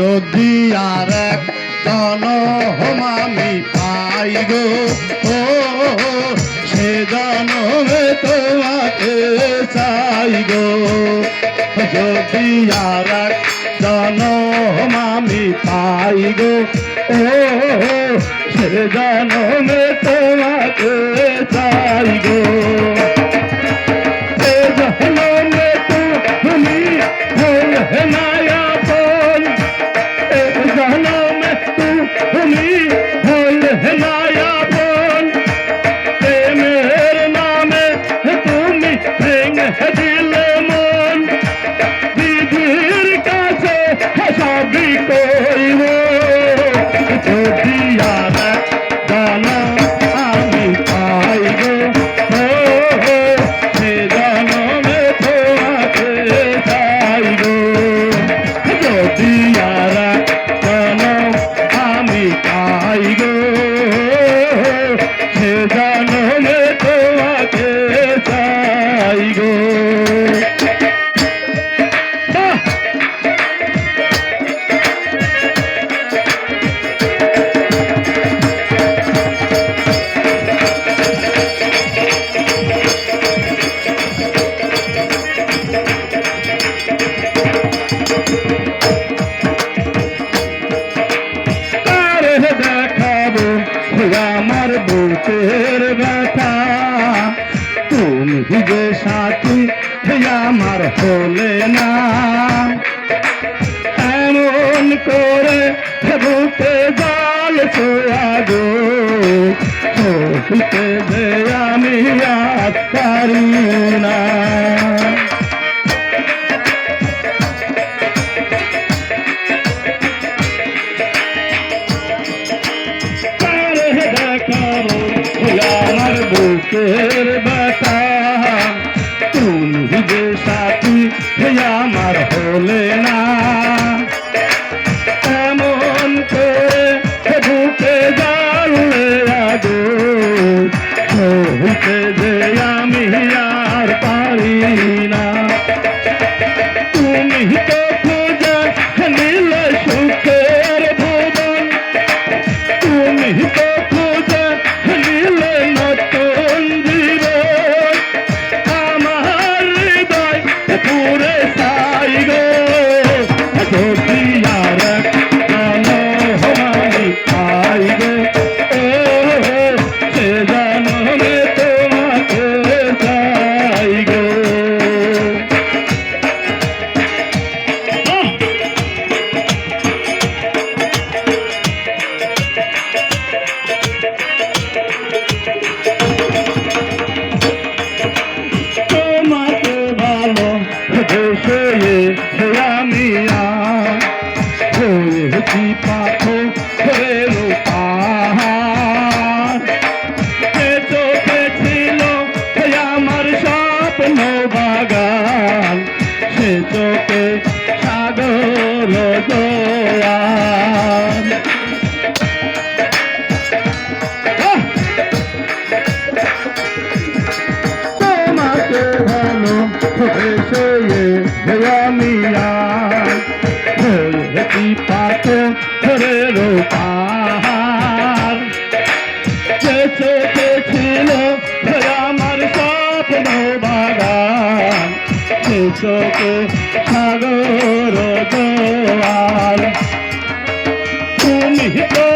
যদি আর এক জনম আমি পাই গো ও সে জনমে তোমাকে চাই গো। যদি আর এক জনম আমি পাই গো ও সে জনমে তোমাকে চাই গো। সে জনমে তুমি হলে নায়াপন, এ জনমে তুমি হলে নায়াপন, প্রেমের নামে তুমি ভেঙে দিলে মন, দিদির কাছে সবই কইব। যদি আর এক জনম আমি পাই গো ও সে জনমে তোমাকে চাই গো। যদি আর এক জনম আমি পাই গো সে জনমে তোমাকে চাই গো। দেখাবো আমার বুকের ব্যথা, তুমি যে সাথী আমার হলে না, এমন করে বুকে জাল ছোয়াগো সইতে যে আমি আর পারি না। আমার বুকের ব্যথা, তুমি যে সাথী আমার হলে না, এমন করে বুকে জালে আগো সইতে যে আমি আর পারি না। তুমি তো খুঁজে নিলে সুখের ভুবন, তুমি তো খুঁজে নিলে নতুন জীবন, আমার হৃদয় পুরে চাই গো। যদি আর এক জনম আমি পাই গো ও সে জনমে তোমাকে চাই গো। তোমাকে ভালো দেশে আমি হয়েছি পাথরের পাহাড়, সে চোখে ছিল আমার স্বপ্ন বাগান, সে চোখে সাগর জোয়ার। তোমাকে ভালো বেশে আমি হয়েছি পাথরের পাহাড়, সে চোখে ছিল আমার স্বপ্ন বাগান, সে চোখে সাগর জোয়ার। তুমি তো